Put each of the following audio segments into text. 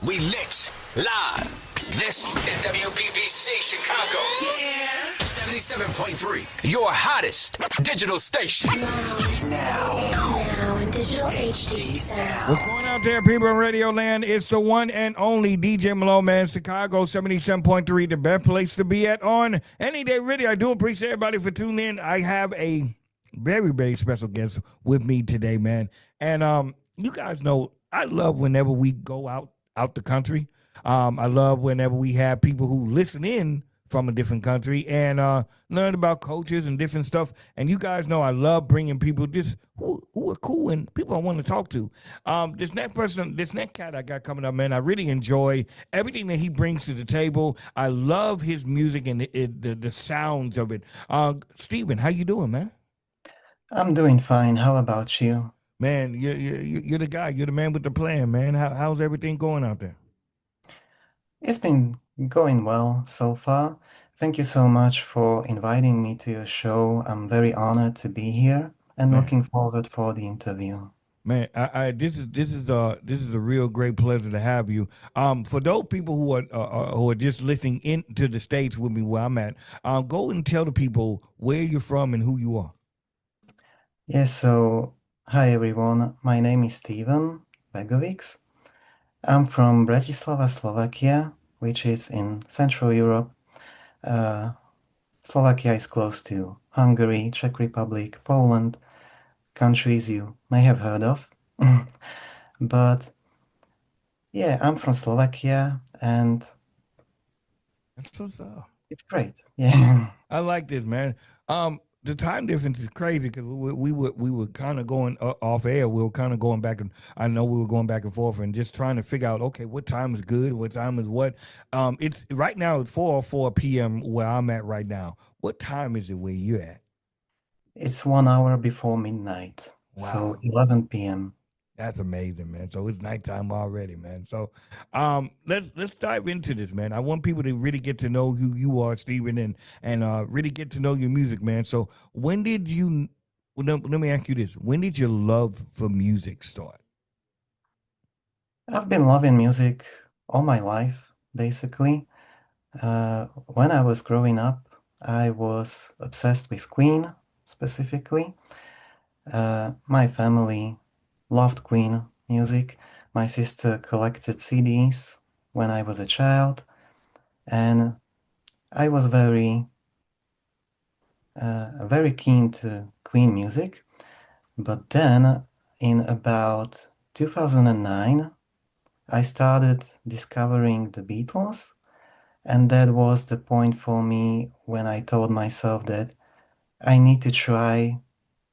We lit live. This is WBBC Chicago. Yeah. 77.3, your hottest digital station. Now in digital HD sound. What's going out there, people in Radio Land? It's the one and only DJ Malone, man. Chicago 77.3, the best place to be at on any day. Really, I do appreciate everybody for tuning in. I have a very, very special guest with me today, man. And you guys know I love whenever we go out the country. I love whenever we have people who listen in from a different country and learn about cultures and different stuff. And you guys know I love bringing people just who are cool and people I want to talk to. This next cat I got coming up, man, I really enjoy everything that he brings to the table. I love his music and the sounds of it. Steven, how you doing, man? I'm doing fine. How about you? Man, you're the guy. You're the man with the plan, man. How's everything going out there? It's been going well so far. Thank you so much for inviting me to your show. I'm very honored to be here and Man. looking forward for the interview. Man, this is a real great pleasure to have you. For those people who are just listening into the States with me where I'm at, go and tell the people where you're from and who you are. Yes, so hi everyone. My name is Steven Vagovics. I'm from Bratislava, Slovakia, which is in Central Europe. Slovakia is close to Hungary, Czech Republic, Poland, countries you may have heard of. But yeah, I'm from Slovakia and That's what's up. it's great. Yeah. I like this, man. The time difference is crazy because we were kind of going off air. We were kind of going back, and I know we were going back and forth and just trying to figure out, okay, what time is good, what time is what. It's right now it's 4:04 p.m. where I'm at right now. What time is it where you're at? It's 1 hour before midnight. Wow. So 11 p.m. That's amazing, man. So it's nighttime already, man. So let's dive into this, man. I want people to really get to know who you are, Steven, and really get to know your music, man. So when did you let me ask you this. When did your love for music start? I've been loving music all my life, basically. When I was growing up, I was obsessed with Queen, specifically. My family loved Queen music. My sister collected CDs when I was a child, and I was very keen to Queen music. But then, in about 2009, I started discovering the Beatles, and that was the point for me when I told myself that I need to try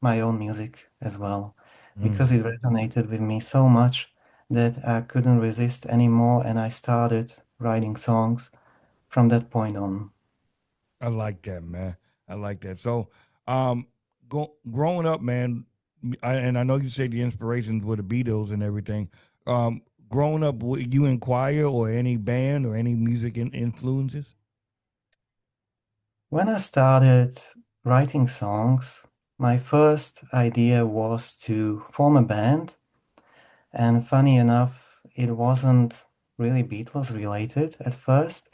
my own music as well, because it resonated with me so much that I couldn't resist anymore, and I started writing songs from that point on. I like that, man. I like that. So, growing up, man, and I know you say the inspirations were the Beatles and everything. Growing up, would you inquire or any band or any music influences? When I started writing songs, my first idea was to form a band, and funny enough, it wasn't really Beatles related at first,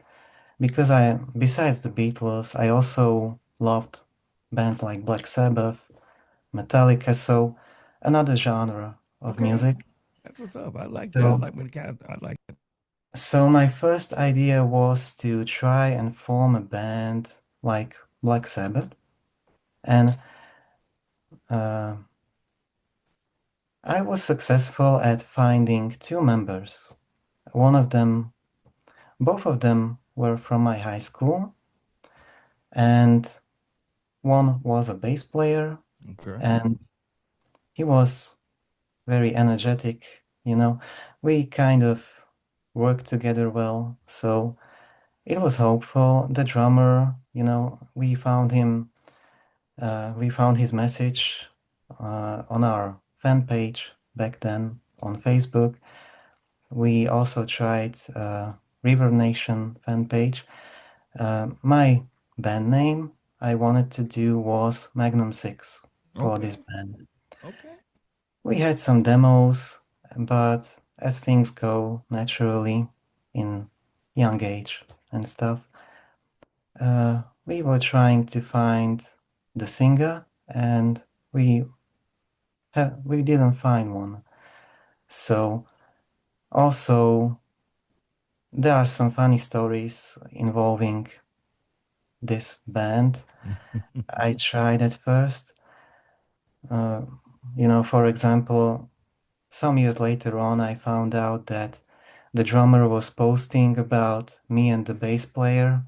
because besides the Beatles, I also loved bands like Black Sabbath, Metallica, so another genre of Okay. music. That's what's up. I like that. I So, like when I like it. so my first idea was to try and form a band like Black Sabbath, and uh, I was successful at finding two members. One of them, both of them were from my high school, and one was a bass player, Okay. and he was very energetic. We kind of worked together well, so it was hopeful. The drummer, we found his message on our fan page back then on Facebook. We also tried River Nation fan page. My band name I wanted to do was Magnum 6 for this Okay. band. Okay. We had some demos, but as things go naturally in young age and stuff, we were trying to find the singer, and we didn't find one. So also there are some funny stories involving this band. I tried at first. Uh, for example, some years later on, I found out that the drummer was posting about me and the bass player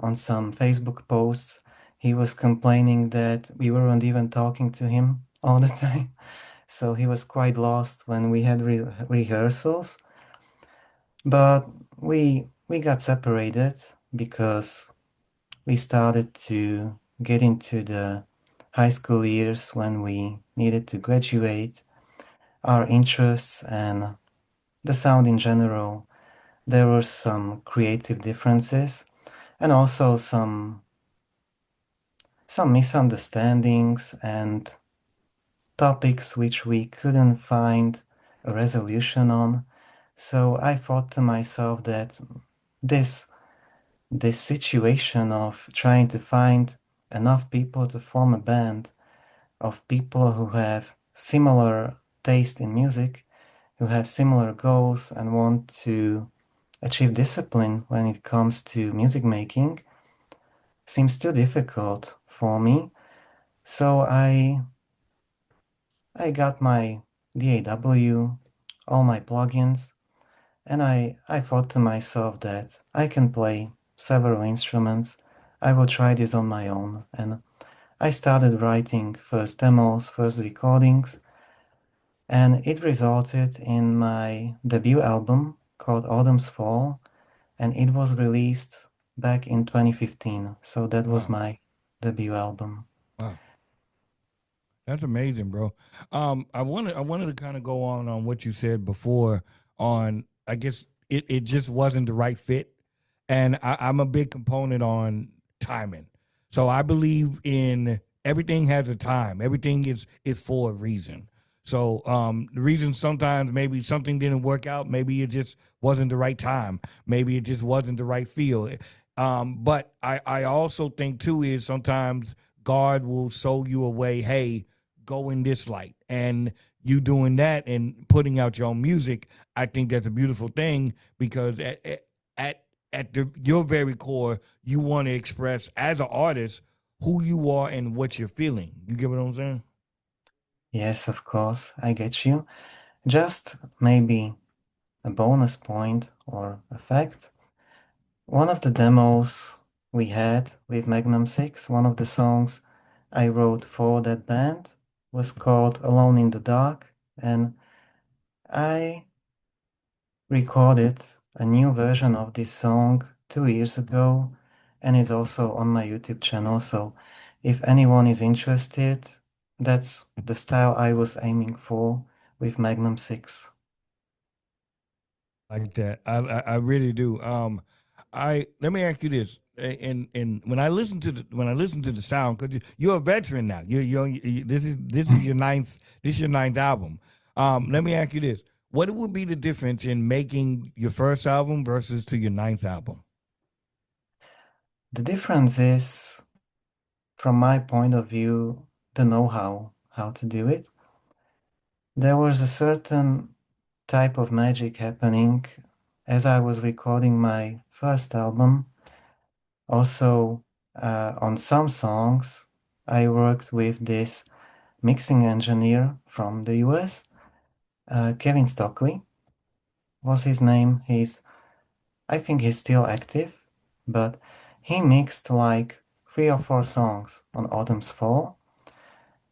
on some Facebook posts. He was complaining that we weren't even talking to him all the time. So he was quite lost when we had rehearsals. But we got separated because we started to get into the high school years when we needed to graduate. Our interests and the sound in general, there were some creative differences and also some misunderstandings and topics which we couldn't find a resolution on. So I thought to myself that this this situation of trying to find enough people to form a band of people who have similar taste in music, who have similar goals and want to achieve discipline when it comes to music making seems too difficult for me. So I got my DAW, all my plugins, and I thought to myself that I can play several instruments. I will try this on my own. And I started writing first demos, first recordings, and it resulted in my debut album called Autumn's Fall, and it was released back in 2015. So that was Wow. my debut album. Wow. That's amazing, bro. I wanted to kind of go on what you said before on I guess it just wasn't the right fit. And I'm a big component on timing. So I believe in everything has a time. Everything is for a reason. So the reason sometimes maybe something didn't work out, maybe it just wasn't the right time, maybe it just wasn't the right feel. But I also think too is sometimes God will show you a way. Hey, go in this light, and you doing that and putting out your own music. I think that's a beautiful thing because at your very core, you want to express as an artist who you are and what you're feeling. You get what I'm saying? Yes, of course, I get you. Just maybe a bonus point or a fact. One of the demos we had with Magnum 6, one of the songs I wrote for that band was called Alone in the Dark, and I recorded a new version of this song 2 years ago, and it's also on my YouTube channel. So if anyone is interested, that's the style I was aiming for with Magnum 6. Like that. I really do. I let me ask you this. And when I listen to the sound, because you're a veteran now. This is your ninth album. Let me ask you this: what would be the difference in making your first album versus to your ninth album? The difference is, from my point of view, the know-how, how to do it. There was a certain type of magic happening as I was recording my first album. Also, on some songs, I worked with this mixing engineer from the US, Kevin Stockley was his name. I think he's still active, but he mixed like 3 or 4 songs on Autumn's Fall,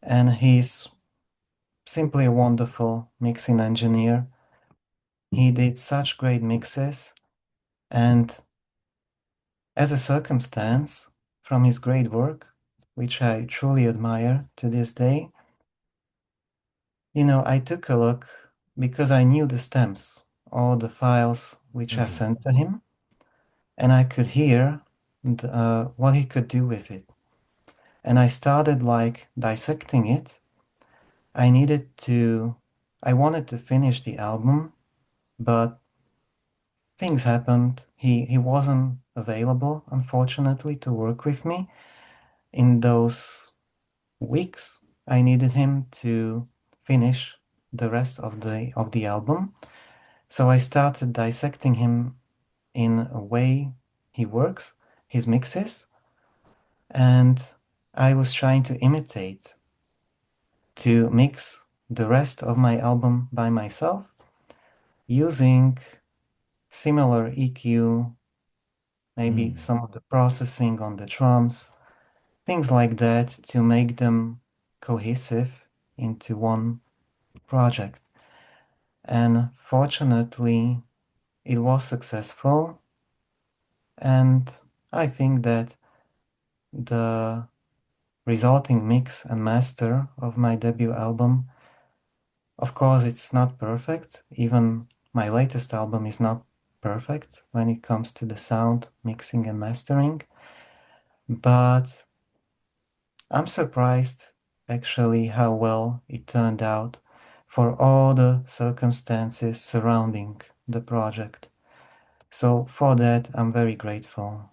and he's simply a wonderful mixing engineer. He did such great mixes, and as a circumstance, from his great work, which I truly admire to this day, I took a look because I knew the stems, all the files which I Mm. sent to him, and I could hear what he could do with it. And I started like dissecting it. I needed to, I wanted to finish the album but things happened. He wasn't available, unfortunately, to work with me in those weeks. I needed him to finish the rest of the album. So I started dissecting him in a way he works, his mixes, and I was trying to imitate to mix the rest of my album by myself using similar EQ, maybe some of the processing on the drums, things like that to make them cohesive into one project. And fortunately, it was successful. And I think that the resulting mix and master of my debut album, of course, it's not perfect. Even my latest album is not perfect when it comes to the sound, mixing, and mastering. But I'm surprised actually how well it turned out for all the circumstances surrounding the project. So for that, I'm very grateful.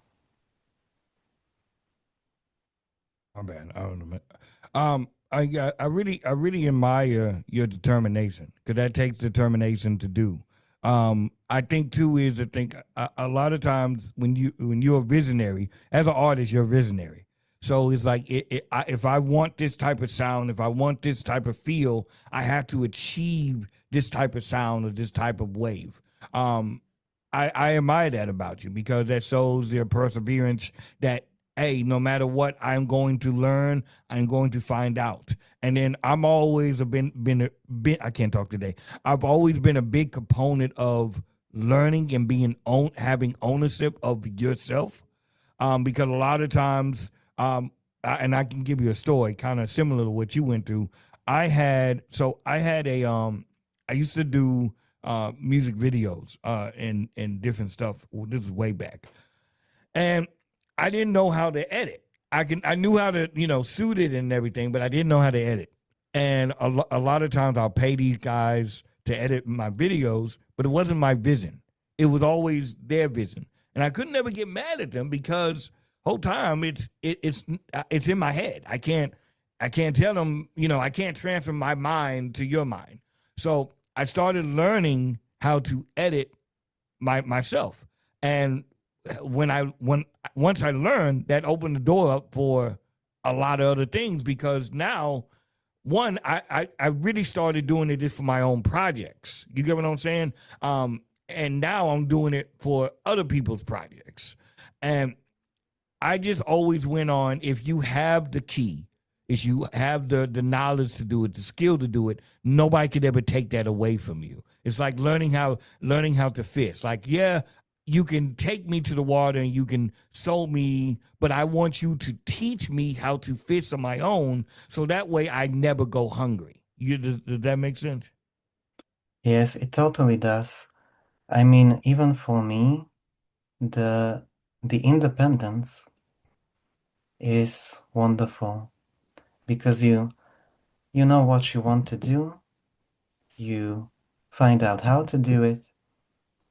My bad. I don't know. I really admire your determination because that takes determination to do. I think too is I think a lot of times when you're a visionary as an artist, you're a visionary. So it's like if I want this type of sound, if I want this type of feel, I have to achieve this type of sound or this type of wave. Um, I admire that about you because that shows your perseverance that hey, no matter what I'm going to learn, I'm going to find out. And then I'm always been I can't talk today. I've always been a big component of learning and having ownership of yourself. Because a lot of times, and I can give you a story kind of similar to what you went through. I had I used to do music videos and different stuff. Well, this is way back, and I didn't know how to edit. I knew how to shoot it and everything, but I didn't know how to edit. And a lot of times I'll pay these guys to edit my videos, but it wasn't my vision. It was always their vision, and I couldn't ever get mad at them because whole time it's in my head. I can't tell them I can't transfer my mind to your mind. So I started learning how to edit myself, and when once I learned, that opened the door up for a lot of other things because now one I really started doing it just for my own projects. You get what I'm saying? And now I'm doing it for other people's projects. And I just always went on if you have the key, if you have the knowledge to do it, the skill to do it, nobody could ever take that away from you. It's like learning how to fish. Like, yeah, you can take me to the water and you can show me, but I want you to teach me how to fish on my own so that way I never go hungry. Does that make sense? Yes, it totally does. I mean, even for me, the the independence is wonderful because you know what you want to do, you find out how to do it,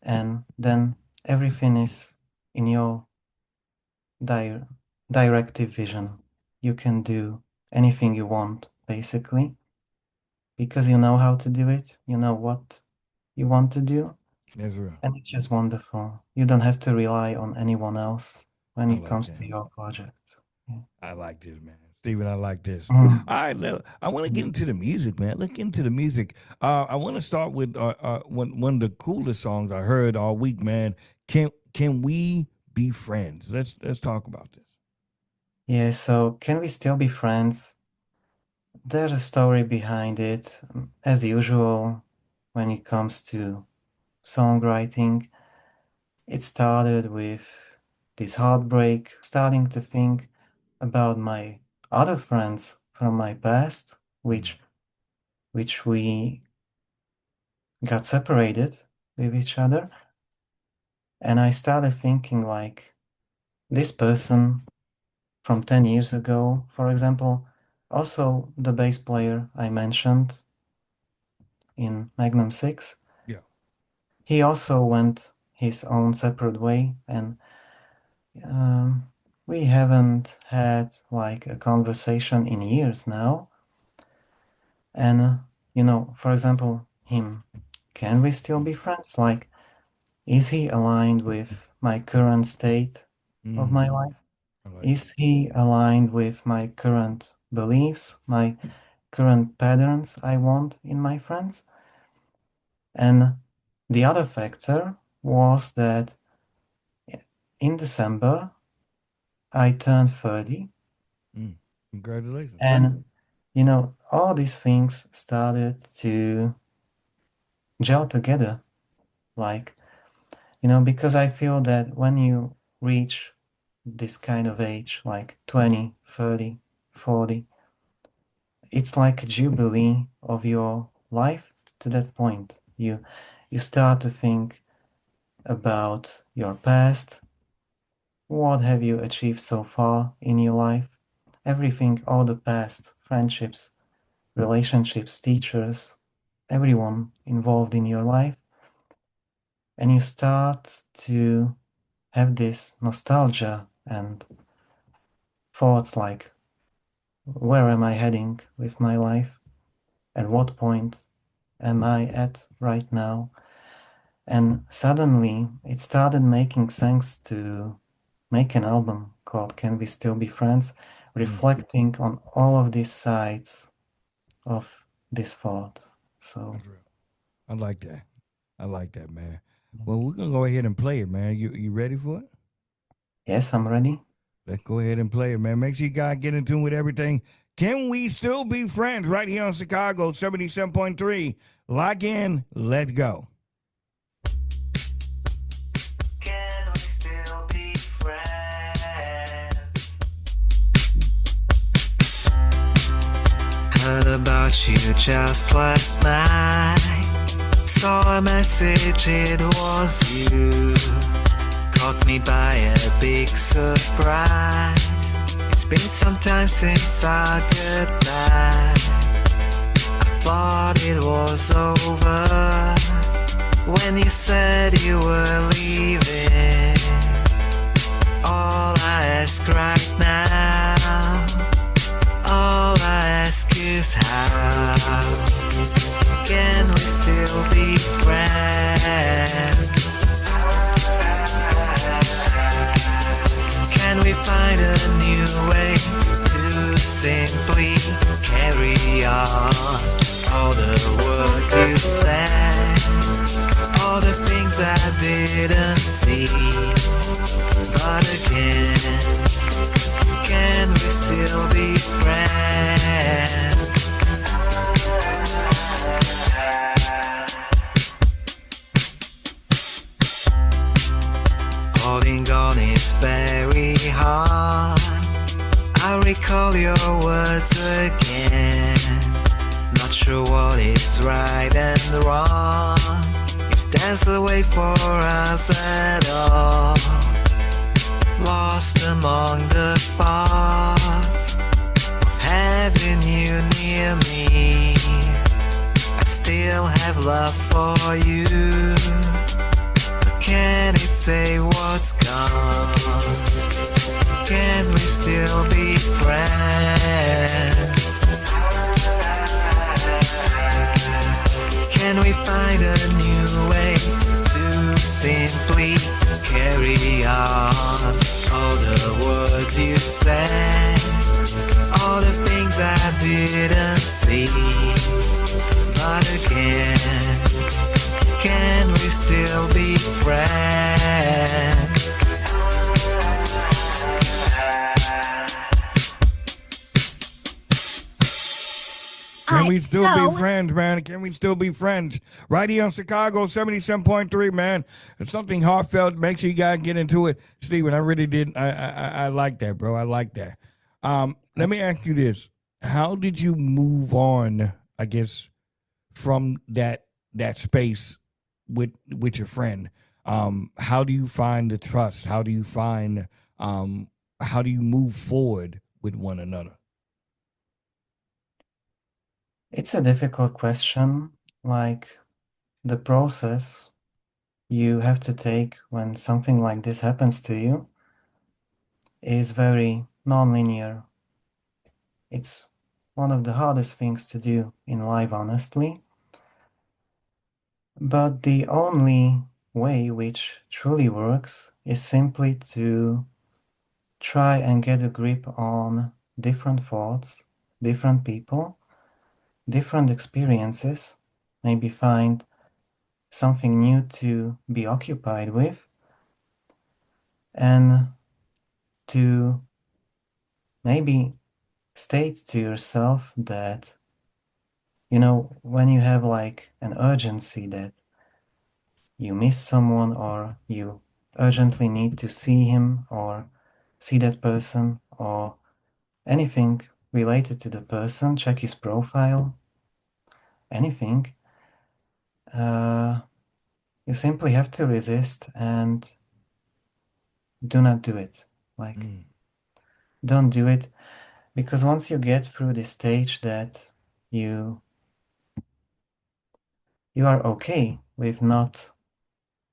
and then everything is in your di directive vision. You can do anything you want, basically, because you know how to do it, you know what you want to do, That's real. and it's just wonderful. You don't have to rely on anyone else when I it like comes that. to your project. Yeah. I like this, man. Steven, I like this. Mhm. All right, I want to get into the music, man. Let's get into the music. I want to start with one of the coolest songs I heard all week, man. Can we be friends? Let's talk about this. Yeah, so can we still be friends? There's a story behind it, as usual, when it comes to songwriting. It started with this heartbreak, starting to think about my other friends from my past, which we got separated with each other. And I started thinking like this person from 10 years ago, for example, also the bass player I mentioned in Magnum 6, Yeah. he also went his own separate way, and we haven't had like a conversation in years now. And for example, him, can we still be friends? Like, is he aligned with my current state of my life? Is he aligned with my current beliefs, my current patterns I want in my friends? And the other factor was that in December, I turned 30. Congratulations. And, all these things started to gel together. Like, because I feel that when you reach this kind of age, like 20, 30, 40, it's like a jubilee of your life to that point. You start to think about your past. What have you achieved so far in your life? Everything, all the past, friendships, relationships, teachers, everyone involved in your life. And you start to have this nostalgia and thoughts like, where am I heading with my life? At what point am I at right now? And suddenly it started making sense to make an album called Can We Still Be Friends, reflecting on all of these sides of this thought. So I like that. I like that, man. Well, we're gonna go ahead and play it, man. You ready for it? yes, I'm ready. Let's go ahead and play it, man. Make sure you guys get in tune with everything. Can we still be friends right here on Chicago 77.3? Lock in. Let's go. Can we still be friends? Heard about you just last night. Saw a message, it was you. Caught me by a big surprise. It's been some time since our goodbye. I thought it was over when you said you were leaving. All I ask right now, all I ask is how can we still be friends? Can we find a new way to simply carry on? All the words you said, all the things I didn't see. But again, can we still be friends? Holding on is very hard. I recall your words again. Not sure what is right and wrong, if there's a way for us at all. Lost among the thoughts of having you near me. I still have love for you. Can it say what's gone? Can we still be friends? Can we find a new way to simply carry on? All the words you said, all the things I didn't see. But again, can we still be friends? Can we still be friends, man? Can we still be friends? Right here on Chicago 77.3, man. It's something heartfelt. Make sure you guys get into it. Steven, I really did. I like that, bro. I like that. Let me ask you this. How did you move on, I guess, from that space with your friend? How do you find the trust? How do you find how do you move forward with one another? It's a difficult question. Like, the process you have to take when something like this happens to you is very non-linear. It's one of the hardest things to do in life, honestly. But the only way which truly works is simply to try and get a grip on different thoughts, different people, different experiences, maybe find something new to be occupied with, and to maybe state to yourself that, when you have like an urgency that you miss someone or you urgently need to see him or see that person or anything related to the person, check his profile, anything, you simply have to resist and do not do it. Like, don't do it, because once you get through this stage that you are okay with not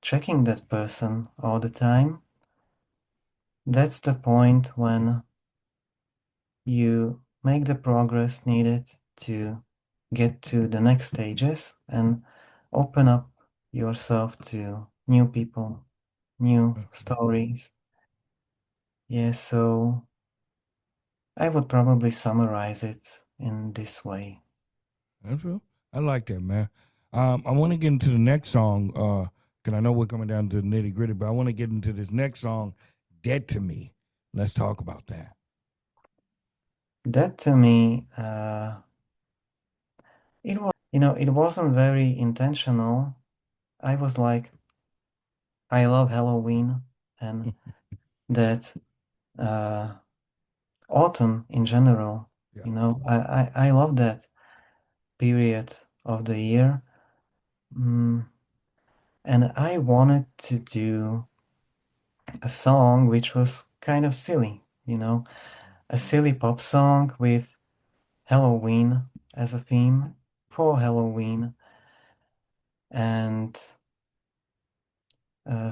checking that person all the time, that's the point when you make the progress needed to get to the next stages and open up yourself to new people, new stories. Yeah, so I would probably summarize it in this way. That's real. I like that, man. I want to get into the next song, because I know we're coming down to the nitty gritty, but I want to get into this next song, Dead to Me. Let's talk about that. That to me, it wasn't very intentional. I was like, I love Halloween and that autumn in general. Yeah. I love that period of the year. And I wanted to do a song which was kind of silly, a silly pop song with Halloween as a theme for Halloween. And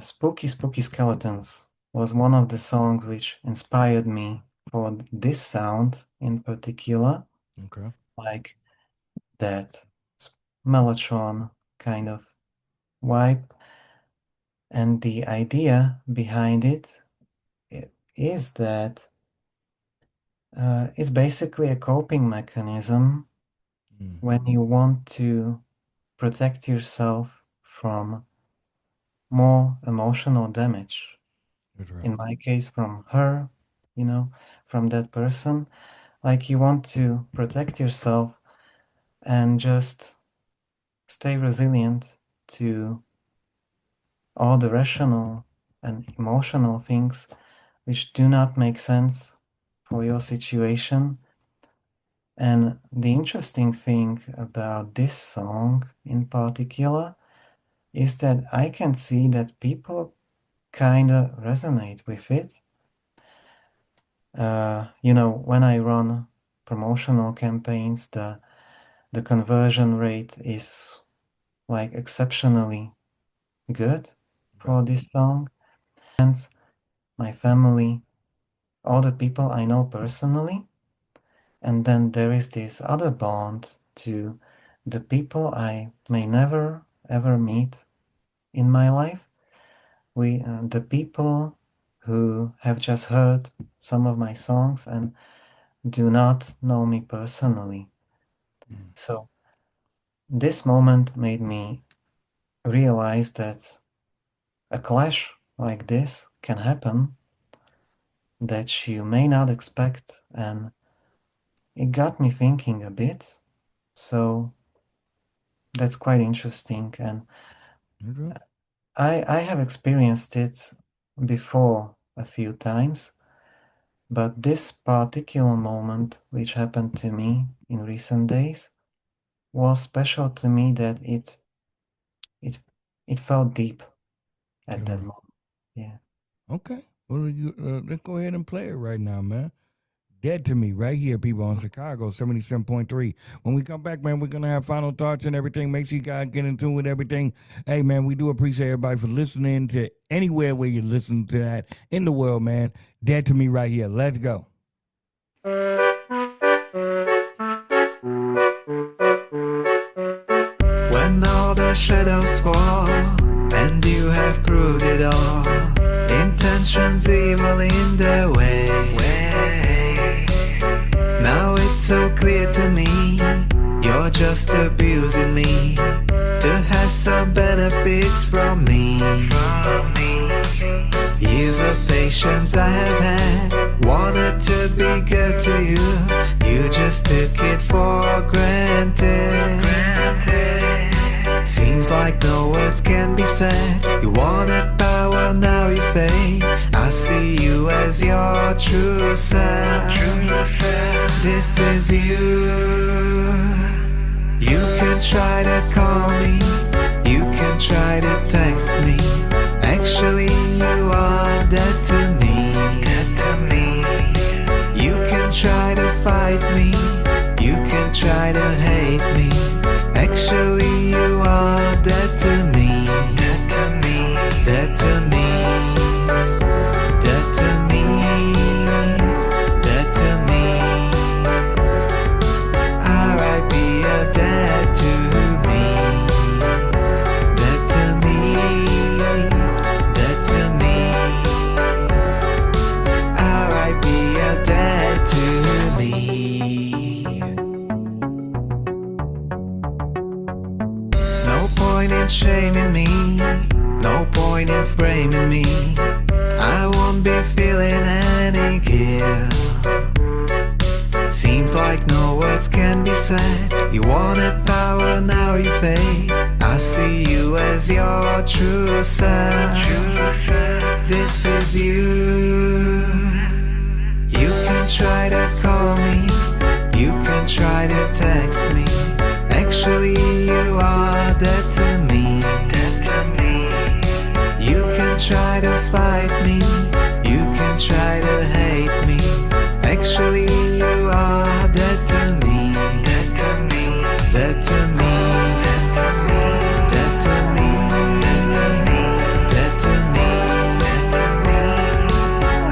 Spooky Spooky Skeletons was one of the songs which inspired me for this sound in particular, Okay. like that mellotron kind of vibe. And the idea behind it is that it's basically a coping mechanism when you want to protect yourself from more emotional damage. That's right. In my case, from her, from that person. Like you want to protect yourself and just stay resilient to all the rational and emotional things which do not make sense for your situation. And the interesting thing about this song in particular is that I can see that people kind of resonate with it. When I run promotional campaigns, the conversion rate is like exceptionally good for this song. And my family, all the people I know personally, and then there is this other bond to the people I may never ever meet in my life. The people who have just heard some of my songs and do not know me personally. So this moment made me realize that a clash like this can happen that you may not expect, and it got me thinking a bit. So that's quite interesting, and I have experienced it before a few times, but this particular moment, which happened to me in recent days, was special to me that it it felt deep at that moment. Yeah. Okay. Well, let's go ahead and play it right now, man. Dead to Me right here, people, on Chicago 77.3. When we come back, man, we're going to have final thoughts and everything. Make sure you guys get in tune with everything. Hey, man, we do appreciate everybody for listening to anywhere where you listen to that in the world, man. Dead to Me right here. Let's go. When all the shadows fall and you have proved it all, intentions evil in their way. Now it's so clear to me, you're just abusing me to have some benefits from me. Years of patience I have had, wanted to be good to you, you just took it for granted. Seems like no words can be said. You wanted power, now you fade. I see you as your true self. This is you. You can try to call me, you can try to text me. Actually, you are dead to me. You can try to fight me, you can try to hate me. Actually, you are dead to me. Dead to me. Dead to me. Dead to me. R.I.P. you're dead to me. Dead to me. Dead to me. R.I.P. you're dead to me. No point in shaming me, no point in framing me. I won't be feeling any guilt. Seems like no words can be said. You wanted power, now you fade. I see you as your true self. This is you. You can try to call me, you can try to text me. Actually, you are dead to me. You can try to fight me, you can try to hate me. Actually, you are dead to me. Dead to me. Dead to me. Dead to me.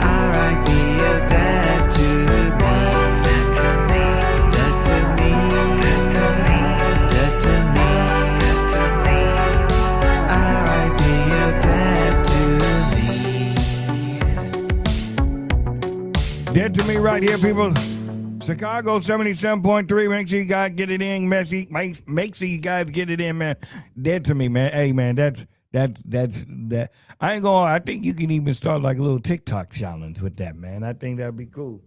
R.I.P. you're dead to me. Dead to me. Dead to me. R.I.P. you're dead to me. Dead to Me right here, people. Chicago 77.3. Make sure you guys get it in. Make sure you guys get it in, man. Dead to Me, man. Hey, man, that's that. I ain't gonna. I think you can even start like a little TikTok challenge with that, man. I think that'd be cool.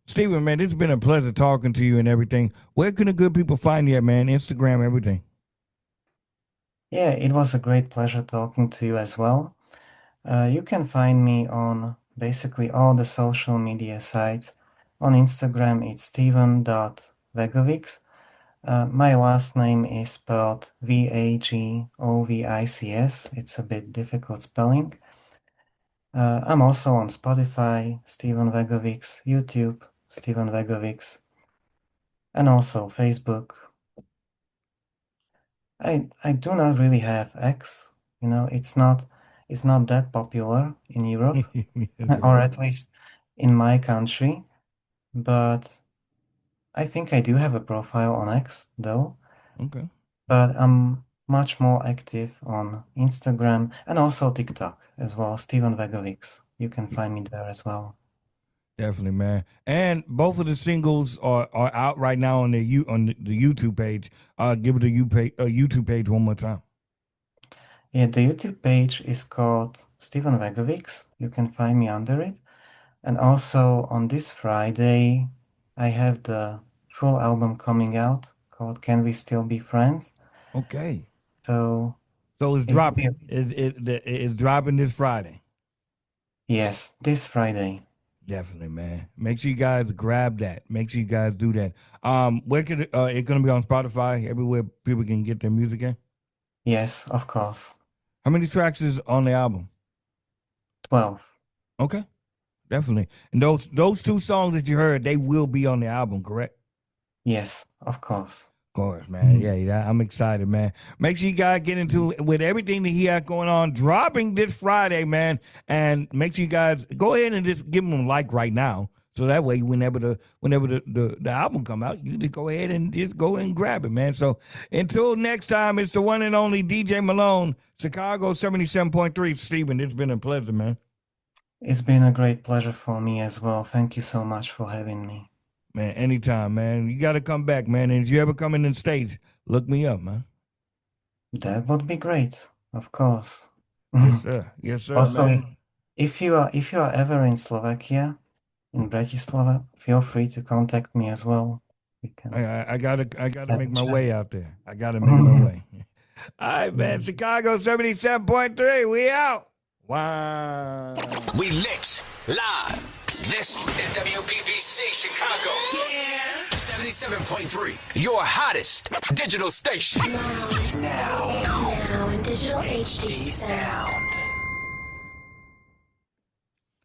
Steven, man, it's been a pleasure talking to you and everything. Where can the good people find you at, man? Instagram, everything. Yeah, it was a great pleasure talking to you as well. You can find me on basically all the social media sites. On Instagram, it's steven.vagovics. My last name is spelled Vagovics. It's a bit difficult spelling. I'm also on Spotify, Steven Vagovics, YouTube, Steven Vagovics, and also Facebook. I do not really have X. You know, it's not that popular in Europe, or at least in my country. But I think I do have a profile on X, though. Okay. But I'm much more active on Instagram and also TikTok as well, Steven Vagovics. You can find me there as well. Definitely, man. And both of the singles are out right now on the YouTube page. Give it a YouTube page one more time. Yeah, the YouTube page is called Steven Vagovics. You can find me under it. And also on this Friday, I have the full album coming out called Can We Still Be Friends? Okay. So it's dropping. It's dropping this Friday. Yes, this Friday. Definitely, man. Make sure you guys grab that. Make sure you guys do that. Where could it's gonna be on Spotify, everywhere people can get their music in? Yes, of course. How many tracks is on the album? 12. Okay. definitely. And those two songs that you heard, they will be on the album, correct? Yes, of course. Of course, man. Yeah, I'm excited, man. Make sure you guys get into it with everything that he has going on, dropping this Friday, man. And make sure you guys go ahead and just give him a like right now. So that way, whenever the album come out, you just go ahead and just go and grab it, man. So until next time, it's the one and only DJ Malone, Chicago 77.3. Steven, it's been a pleasure, man. It's been a great pleasure for me as well. Thank you so much for having me. Man, anytime, man. You got to come back, man. And if you ever come in the States, look me up, man. That would be great, of course. Yes, sir. Yes, sir, Also, man. if you are ever in Slovakia, in Bratislava, feel free to contact me as well. We can I gotta have make a my chat. way out there. I gotta make my way. All right, man. Chicago 77.3. We out. Wow. We lit live. This is WBBC Chicago. Yeah. 77.3. Your hottest digital station. Now in digital HD sound.